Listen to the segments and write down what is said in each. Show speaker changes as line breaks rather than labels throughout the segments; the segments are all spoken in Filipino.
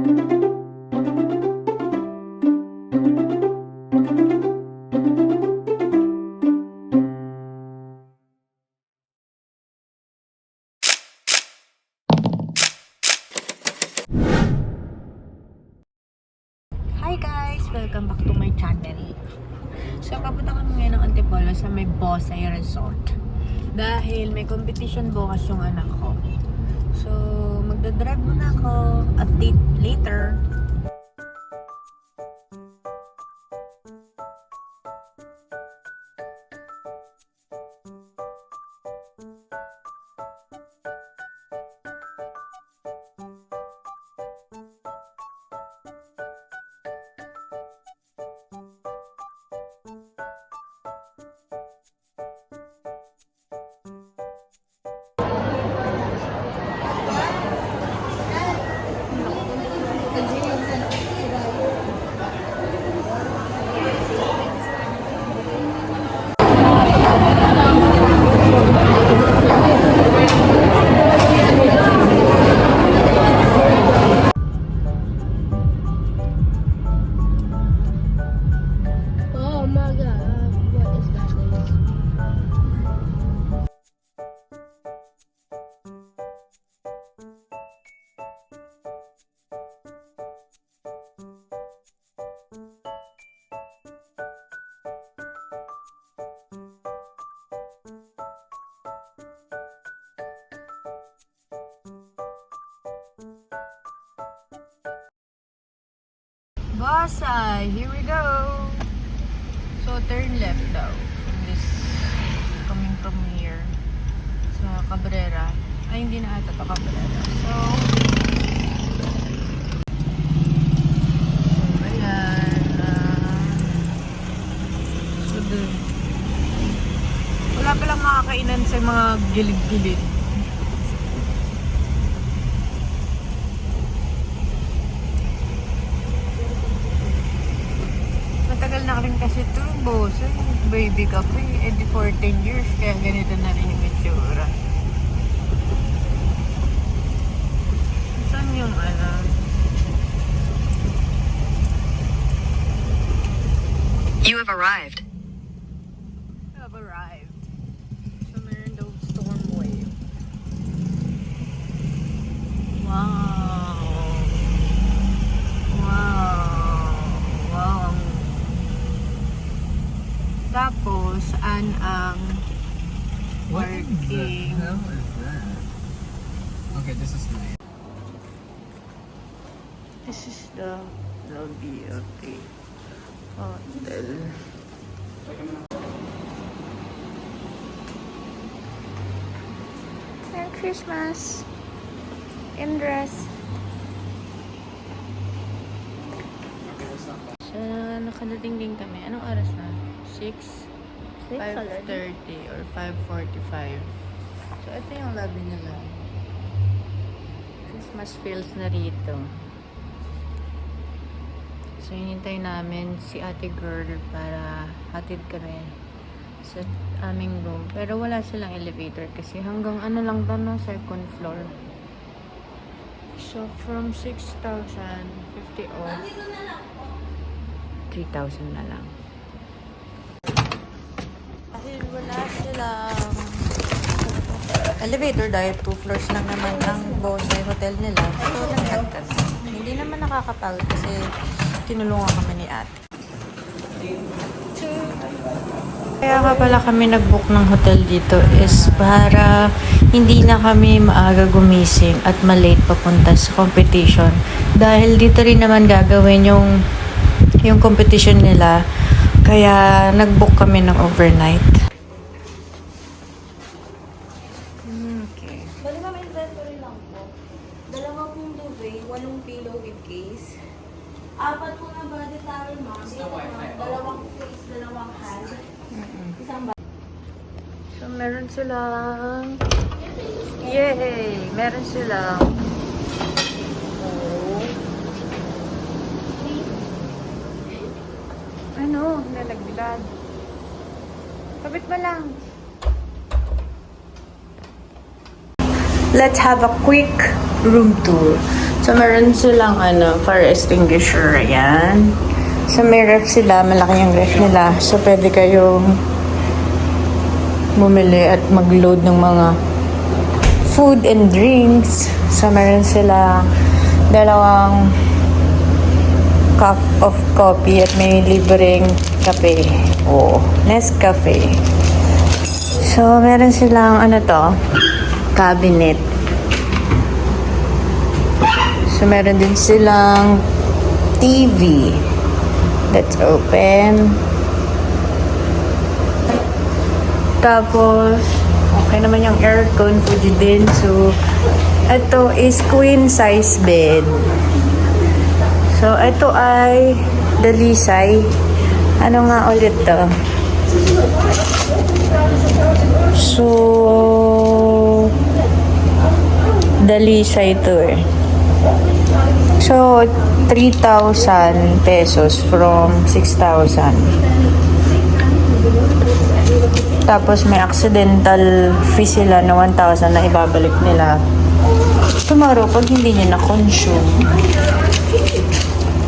Hi guys! Welcome back to my channel. So, papunta kami ngayon ng Antipolo sa may Bosay Resort. Dahil may competition bukas yung anak ko. So, magdadrive muna ako. Update later. Bosay! Here we go! So, turn left daw. From this, coming from here. Sa Cabrera. Ay, hindi na ata ito Cabrera. So, ayan. So, dun. Wala palang makakainan sa mga gilid-gilid. Matagal na rin kasi ito, boss. Baby ka pa eh. 14 years, kaya ganito na rin yung itsura. Saan yung ano?
You have arrived.
Have arrived. So, meron daw storm wave. Wow. Wow. Wow. Tapos, saan ang working?
What the hell is that? Okay, this is nice.
This is the lobby of the hotel. Merry Christmas! In dress. So, nakadating din kami. Anong oras na? 6? 5:30 or 5:45. So, ito yung lobby nila. Christmas feels na rito. So, hinintay namin si ate girl para hatid kami sa aming room. Pero wala silang elevator kasi hanggang ano lang to, no? Second floor. So, from 6,000, 50 off, 3,000 na lang. Dahil wala silang elevator dahil 2 floors lang naman ang Bosay hotel nila. So, nagtagtas. Hindi naman nakakapagod kasi tinulungan kami ni ate. Kaya ka pala kami nag-book ng hotel dito is para hindi na kami maaga gumising at malate papunta sa competition. Dahil dito rin naman gagawin yung competition nila. Kaya nag-book kami ng overnight. Okay.
Bali ma'am, inventory lang po. 2 pong duvet, 8 pillow with case. 4 po na body towel ma'am. 2 face, 2 hand. Isang bag.
So, meron silang... Yay! Meron silang... Ano? Nalaglag. Kapit ba lang?
Let's have a quick room tour.
So, meron silang fire extinguisher. Ayan. So, may ref sila. Malaki yung ref nila. So, pwede kayong bumili at mag-load ng mga food and drinks. So, meron sila dalawang cup of coffee at may libreng kape. O, Nescafe. So, meron silang cabinet. So, meron din silang TV. Let's open. Tapos, okay naman yung aircon, Fuji din. So, ito is queen size bed. So, ito ay dalisay. Ano nga ulit to? So, dalisay to eh. So, 3,000 pesos from 6,000. Tapos may accidental fee sila na 1,000 na ibabalik nila tomorrow pag hindi niya na-consume.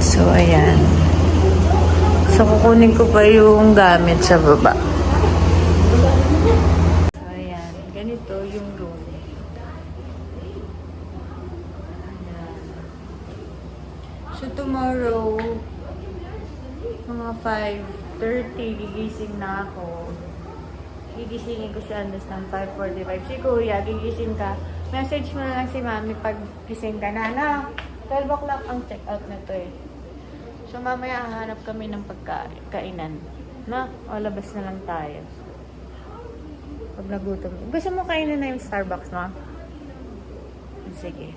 So, ayan. So, kukunin ko pa yung gamit sa baba. So, ayan. Ganito yung room. So, tomorrow, mga 5:30, gigising na ako. Gigisingin ko si Andas ng 5:45. Si Kuya, gigising ka. Message mo na lang si Mami pag gising ka na. 12 o'clock ang check-out na to eh. So, mamaya hahanap kami ng pagkainan. O labas na lang tayo. Pag nagutom. Gusto mo kainin na yung Starbucks, ma? Sige.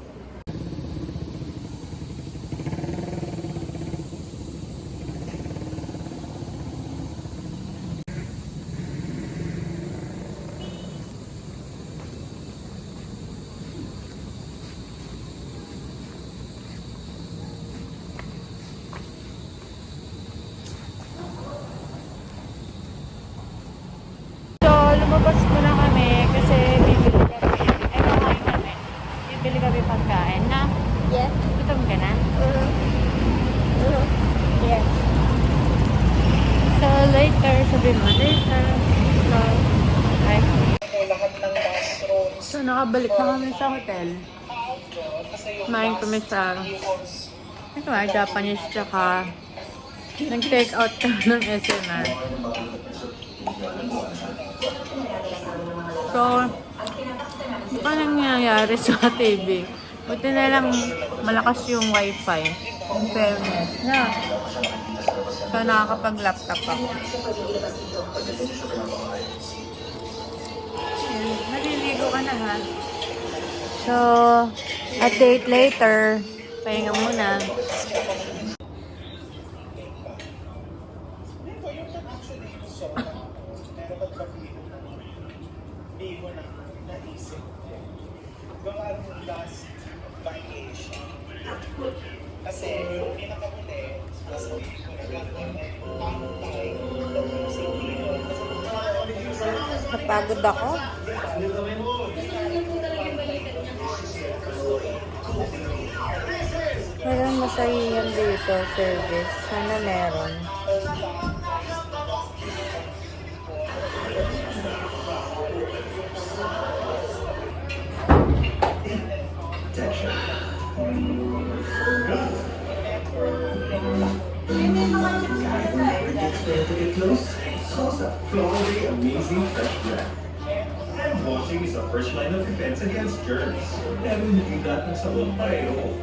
Lumabas muna kami kasi bibili kami pagkain na.
Yes.
Gutom ka na?
Yes.
So later, sabi mo later. So, okay. So nakabalik na kami sa hotel. Kumain kami sa Japanese tsaka nag-take out kami ng SNR. So, ano nangyayari sa TV? Buti na lang malakas yung wifi. In fairness. Na. So, nakakapag-laptop ako. Maliligo ka na ha. So, a date later. Pahinga muna. Napagod ako. Meron masahihan dito, service. Sana meron.
Flawlessly amazing fresh breath. Hand washing is the first line of defense against germs. Never nagigat ng sabon pareho.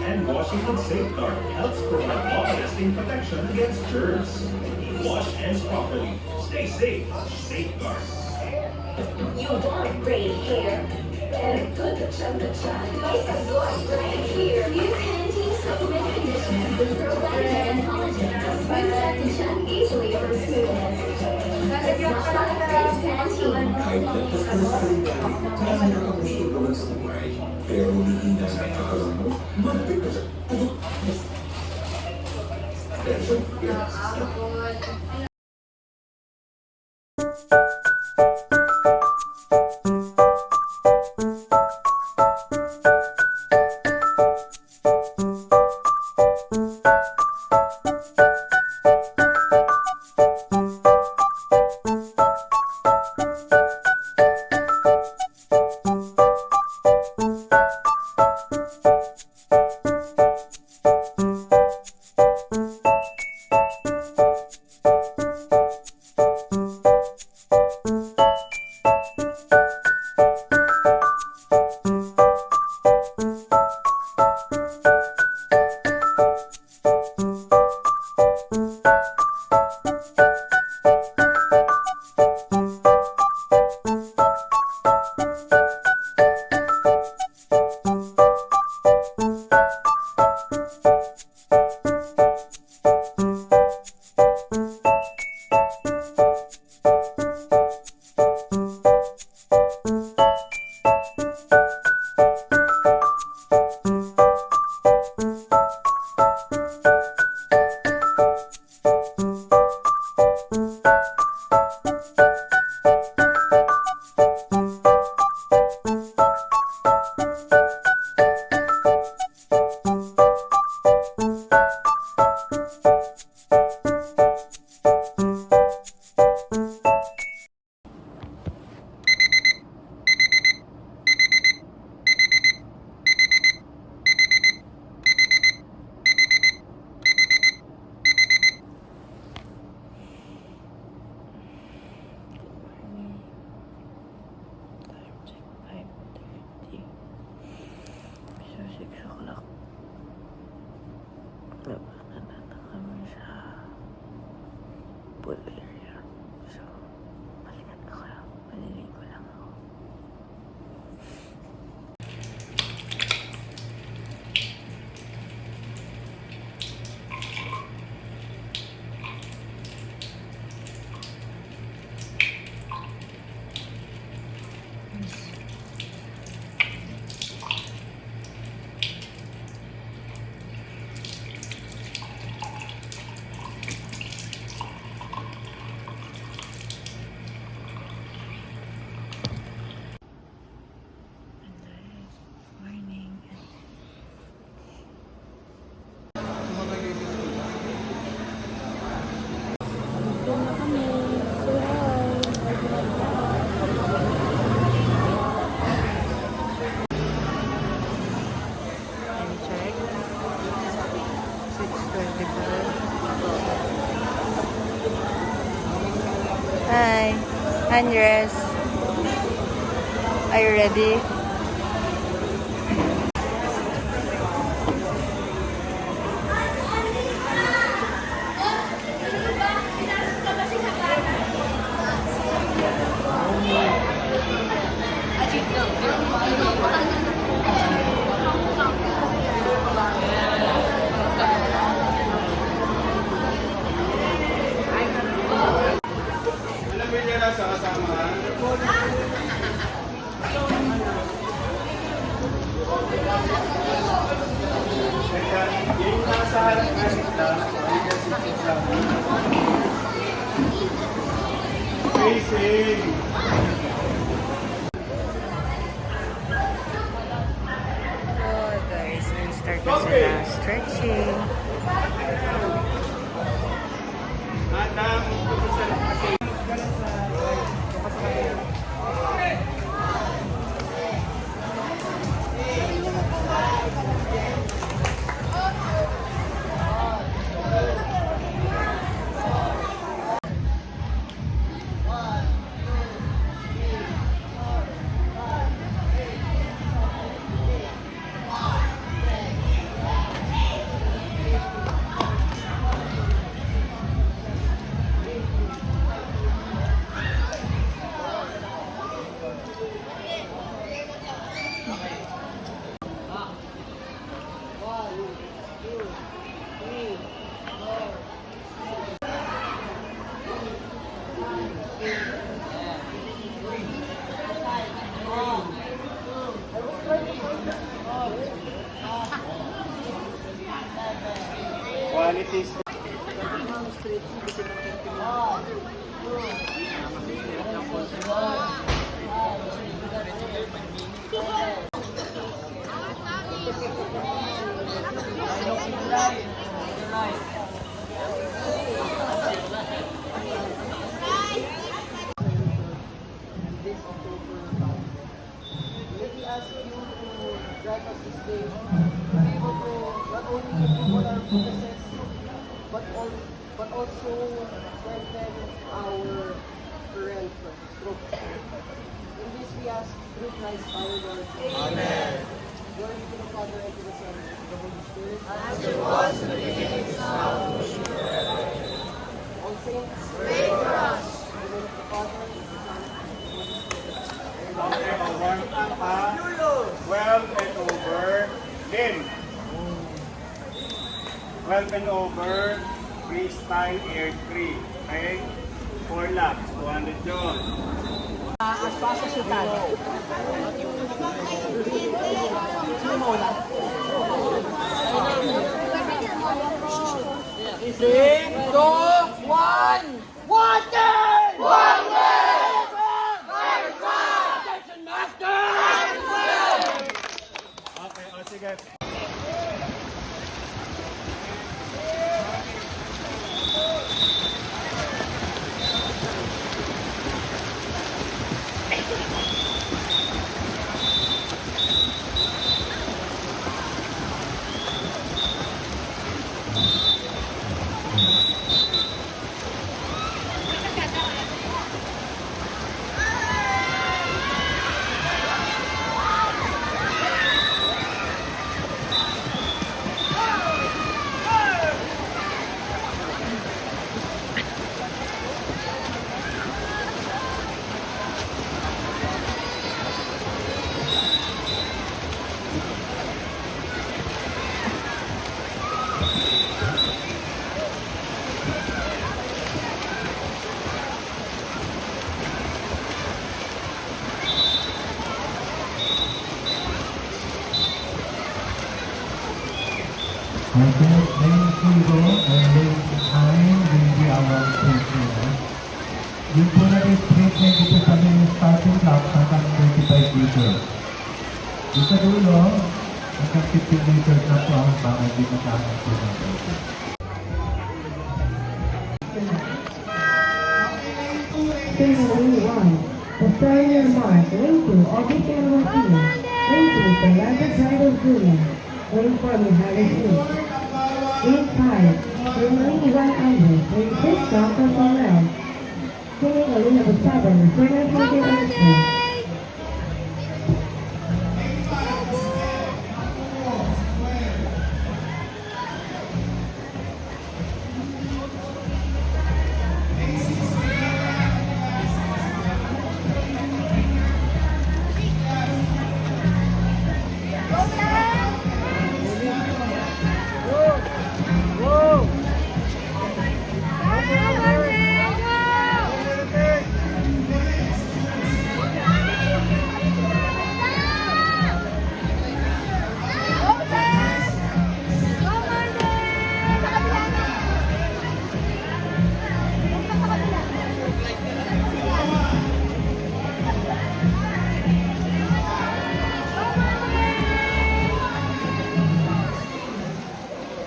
Hand washing with Safeguard helps provide long-lasting protection against germs. Wash hands properly. Stay safe. Safeguard.
You want great hair? Better put the temperature. Nice and good right here. New Pantene Supplement Conditioner with probiotic and collagen to smooth definition, easily over smoothness. It's not like it's Pantene.
Pero hindi na sa kakaroon mo, magbigas.
Labanan na kami sa pool area. So, balikan ko lang. Maliligo lang ako. Morning. Check. 6:24. Hi, Andres. Are you ready?
Yung nasa harap na sila, facing.
Oh, guys, start na sila stretching.
Madam, kasi qualities.
Maybe ask you to drive us this day, to be able to not only improve our processes, but also strengthen our current stroke. In this we ask through Christ our Lord. Amen. Glory to the Father and to the Son. All saints, pray for us. In the name of the Father,
Well and over, Lim. 12 and over, freestyle air 3. Okay? 4 laps, 200 yun. Okay, o sige.
Okay, lane 0 and lane 9 will be our principal. Yung po na rin straight na dito sa main starting lap hanggang 25 meters. Dito sa dulo, hanggang 15 meters na po ang mga ginagawa po ng auto.
Lane 1, the Australian Mark. Lane 2, Audrey Cameron Field. Lane 2, Fernando Driver Jr. Lane 4, Mihalis Smith. Lane 5, Lane 1 under. Lane 6, Dr. Farrell. Singing a lane number 7, Fernando Driver.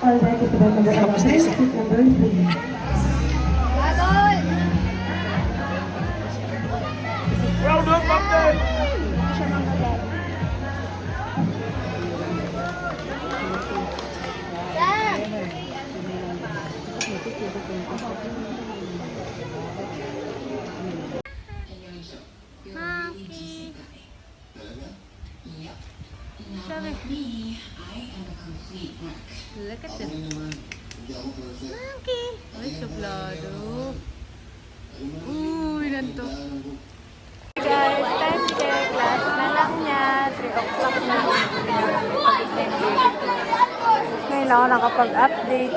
All right, ito ba number 11, seat number 3.
Round up, update!
Look at this. Monkey! Ay, suplado. Uy, nanto. Guys, time check. Last na lang niya. 3 o'clock na. Ngayon ako nakapag-update.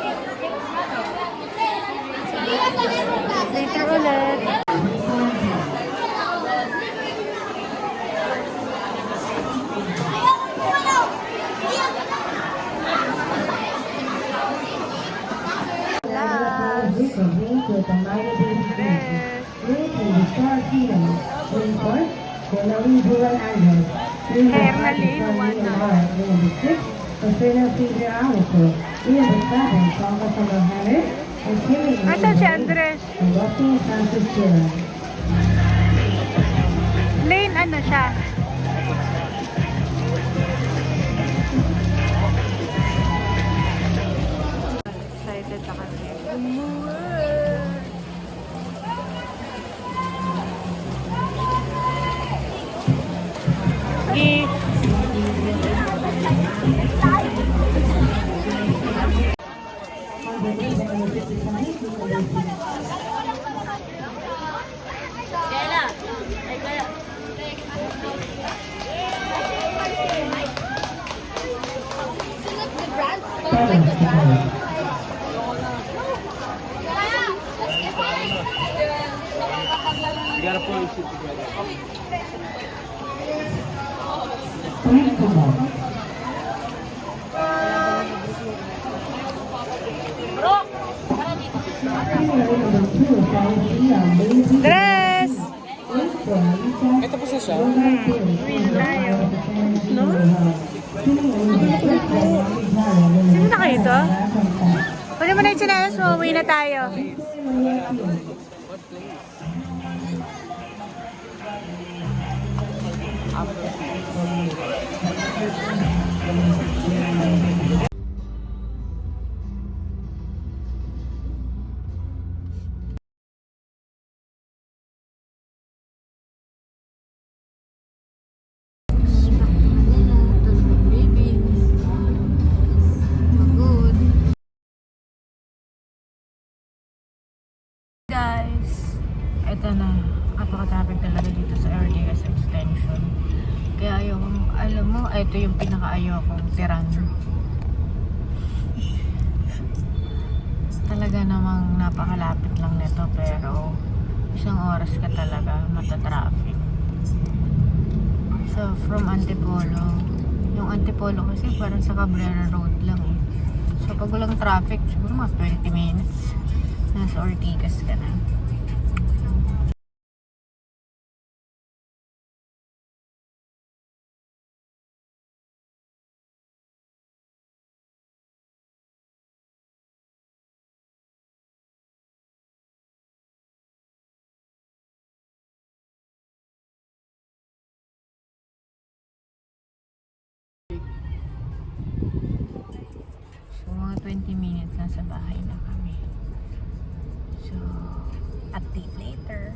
Later ulit.
Lane 2, the minor baby baby. Lane 3, the Star Kino. Lane 4, the Lawin Dual Angles. Lane 5, the Star Lane Mark. Lane 6, the Fernal Caesar Alito. Lane 7, Tonga Summer Harris. And Kimmy
Asan si Andres?
and Walking Francis Sheeran.
Lane ano siya? Excited na kasi.
Parang sa taas.
You gotta pull your shit together.
Please come on.
Dress!
Ito po siya.
Sino na kayo to? Pwede mo na yung chinelas mo, uwi na tayo. Guys, ito na, napaka-traffic talaga dito sa RDS extension. Kaya yung, alam mo, ito yung pinaka-ayaw kong tiran. Talaga namang napakalapit lang nito, pero isang oras ka talaga mata-traffic. So, from Antipolo, yung Antipolo kasi parang sa Cabrera Road lang eh. So, pag walang traffic, siguro mga 20 minutes. Nasa Ortigas ka na. So, mga 20 minutes nasa bahay na kami. So, update later.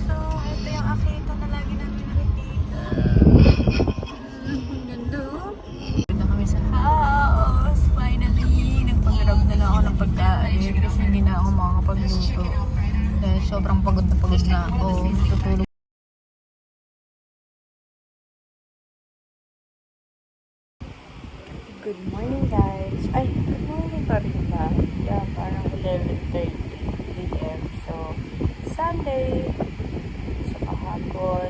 So, ito yung akito na lagi namin nakikita. Ganda. Ganda kami sa house. Finally, nagpag-grab na lang ako ng pagkain kasi hindi na ako makakapagluto. Dahil sobrang pagod na ako. Tutulog. Good morning guys. Ay, good morning pa rin ba? Yeah, parang 11:30 p.m. So, Sunday. So, kahapon.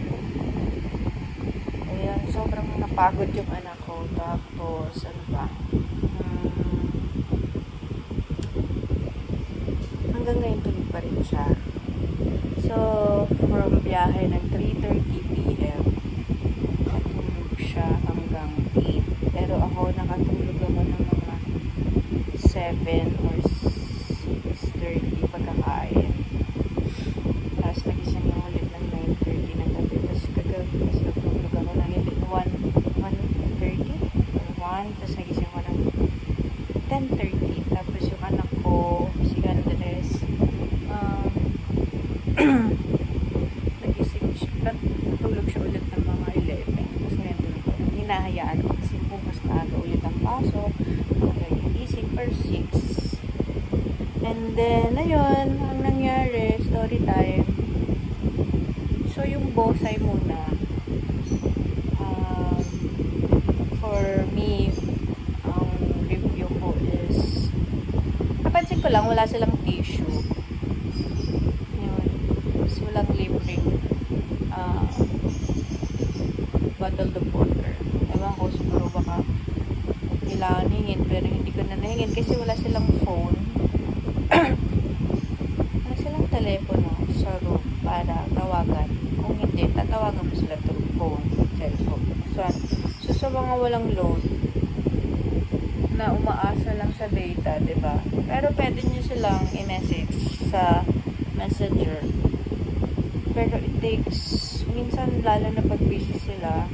Ayun, sobrang napagod yung anak ko. Tapos, ano ba? Hanggang ngayon tulog pa rin siya. So, from biyahe ng 3:30 p.m. natulog siya hanggang 8. Pero ako, nakatulog ako ng mga 7 or 6:30 pagkakain. Tapos nagising ako ulit ng 9:30 ng gabi. Tapos kagabi, tapos natulog ako ng 1:30 or 1. Tapos nagising ako ng 10:30. Tapos yung anak ko, si Andres, nagising siya. Natulog siya ulit ng mga 11. Tapos ngayon tulog ko. Hinahayaan ko kasi bukas na aga ulit ang pasok. Nagising per 6. And then, ayun, ang nangyari, story time. So, yung bosay muna. For me, ang review ko is, napansin ko lang, wala silang tissue. Yun. Tapos walang libreng bottle of water. Ewan ko, siguro baka kailangan hingin, pero hindi ko na nahingin kasi wala silang phone. Wala silang telepono sa room para tawagan. Kung hindi, tatawagan mo sila through phone, cellphone. So sa mga walang load, na umaasa lang sa data, diba? Pero pwede nyo silang i-message sa messenger. Pero it takes, minsan lalo na pag busy sila,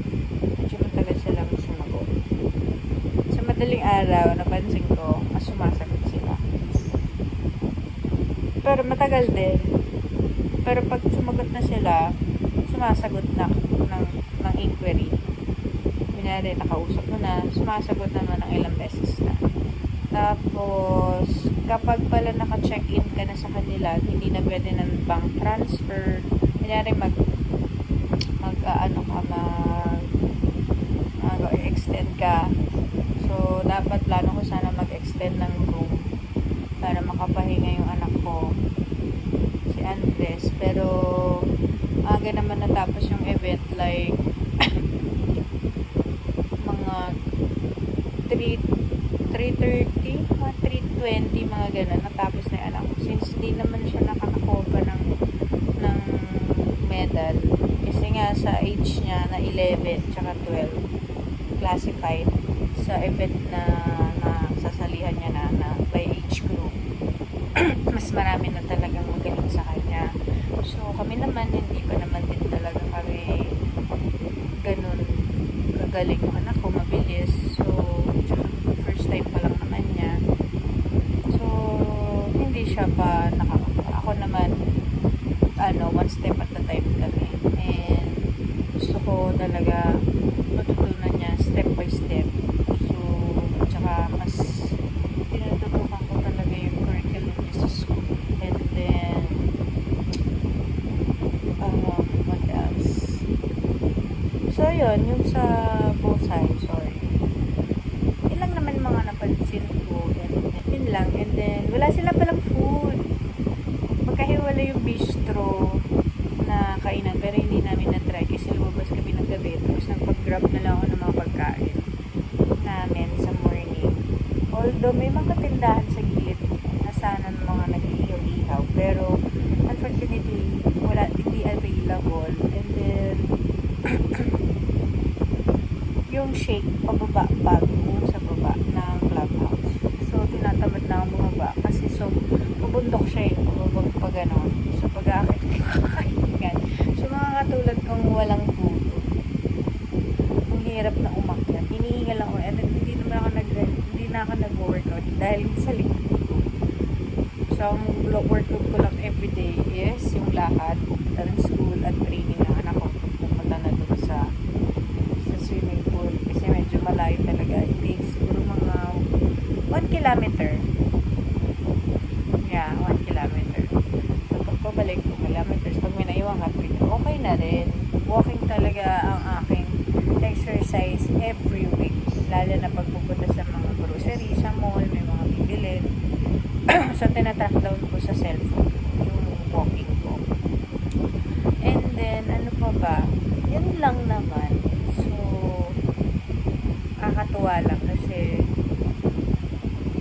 medyo matagal silang sumagot. Sa madaling araw, napansin ko, mas sumasagot sila. Pero matagal din. Pero pag sumagot na sila, sumasagot na ng inquiry. Kunyari, nakausap mo na, sumasagot naman ng ilang beses na. Tapos, kapag pala naka-check-in ka na sa kanila, hindi na pwede ng bank transfer. Kunyari, mag-extend ka. So, dapat plano ko sana mag-extend ng room para makapahinga yung anak ko, si Andres. Pero, aga naman natapos yung event, like, mga 3:30, mga 3:20, mga ganun, natapos na yung anak ko. Since di naman siya nakakakopa ng medal. Kasi nga, sa age niya na 11, tsaka 12, classified sa event na sasalihan niya na by age group. Mas marami na talagang magaling sa kanya. So, kami naman, hindi pa naman din talaga kami ganun kagaling yung anak ko, mabilis. So, first time pa lang naman niya. So, hindi siya pa ako naman, one step at a time kami. And, gusto ko talaga matutunan niya step by step. So, tsaka mas tinututukan ko talaga yung curriculum niya sa school. And then, what else? So, yun, yung sa Bosay, sorry. Yun lang naman mga napansin ko. And yun lang. And then, wala sila palang food. Magkahiwala yung bistro na kainan, pero hindi namin na-try kasi lumabas kami ng gabi. Tapos nagpag-grab na lang ako ng mga pagkain namin sa morning. Although, may mga tindahan sa gilid na sana ng mga nag-iihaw-ihaw. Pero, unfortunately, hindi available. And then, yung shake, pababa pa doon sa baba ng clubhouse. So, tinatamad na akong bumaba kasi pabundok siya eh, pababag pa gano'n. So, pag-aakit ko kakahingan. So, mga katulad kong walang puto, ang hirap na umakyat. Hinihinga lang ako, and then, hindi na ako nag-workout dahil sa likod ko. So, ang workout ko lang everyday is yung lakad, ng school at training ng anak ko. Pupunta na doon sa swimming pool kasi medyo malayo talaga. It takes siguro mga 1 kilometer. Yeah, 1 kilometer. So, pagpabalik 2 kilometers, pag may naiwan ka, okay na rin. Walking talaga ang aking exercise every week. Lalo na pag pupunta sa mga grocery, sa mall, may mga bibilin. So, tinatrack down ko sa cellphone yung walking ko. And then, ano pa ba? Yun lang naman. So, kakatuwa lang kasi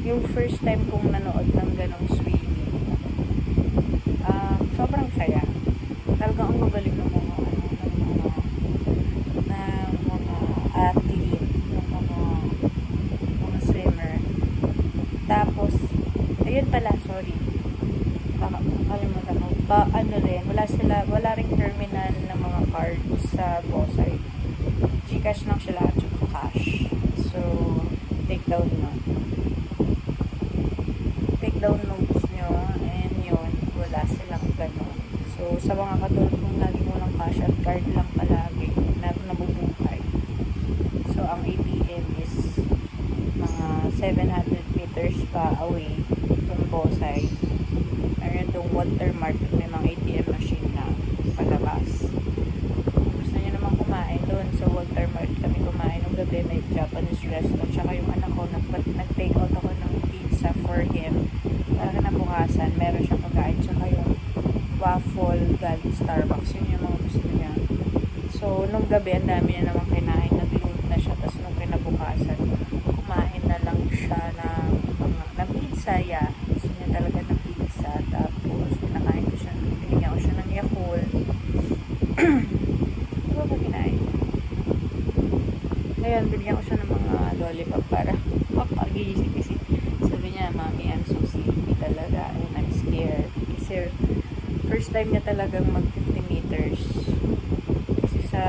yung first time kong nanood ng ganong swimming, sobrang saya. Talagang ang galing ng mga athlete, ng mga swimmer. Tapos, ayun pala, sorry. Kalimutan ko. Wala ring terminal ng mga cards sa Bosay. Gcash lang sila at saka cash. So, take down notes nyo, and yun, wala silang gano'n. So, sa mga katulad kung lagi mo lang cash at card lang palagi na nabubuhay. So, ang ATM is mga 700 meters pa away from Bosay. Meron itong Watermark at may mga ATM machine na palabas. Gusto nyo naman kumain doon sa Watermark. Kami kumain ng gabi, may Japanese restaurant. Tsaka yung anak ko, nag-take out ako ng pizza for him. Para na bukasan, meron siyang pagkain. Tsaka yung waffle galing Starbucks. Yun yung mga gusto niya. So, nung gabi, ang dami niya naman kinain. Nag-load na siya. Tapos nung kinabukasan, kumain na lang siya ng pizza. Yeah. Gusto niya talaga ng pizza. Tapos, pinakain ko siya. Binigyan ko siya ng Yakult. Ano ba kinain? Ngayon, binigyan ko siya ng mga lollipop para mapagising kasi sabi niya, Mommy, I'm so sleepy talaga and I'm scared. Kasi first time niya talagang mag 50 meters. Kasi sa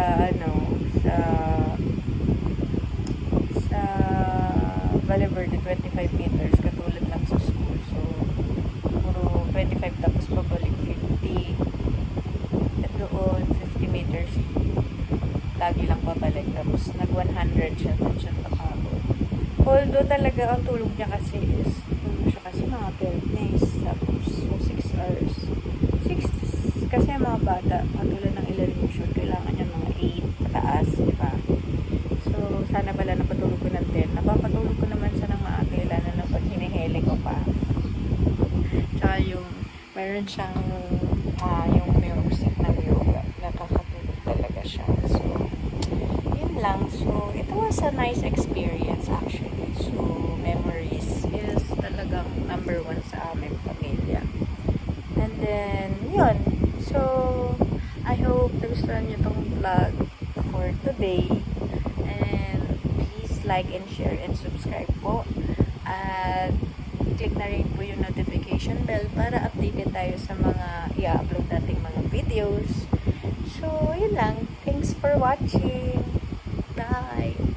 Valle Verde 25 meters katulad lang sa school. So, puro 25 tapos pabalik 50. At doon, 50 meters lagi lang pabalik. Tapos nag 100 siya. Doon siya nakabot. Although talaga ang tulog niya kasi is mga 12 days. Tapos 6 hours. 6 kasi ang mga bata, katulad ng Illusion, kailangan niya mga 8 pataas, diba? So, sana pala napatulog ko ng 10. Napapatulog ko naman siya ng maaga, lalo na pag hinihili ko pa. Tsaka yung, meron siyang, yung music ng yoga. Nakakatulog talaga siya. So, yun lang. So, it was a nice experience actually. So, memories is talagang number 1 sa aming pamilya. And then, yun. So, I hope nagustuhan nyo tong vlog for today. And please like and share and subscribe po. At click na rin po yung notification bell para updated tayo sa mga i-upload nating mga videos. So, yun lang. Thanks for watching. Bye!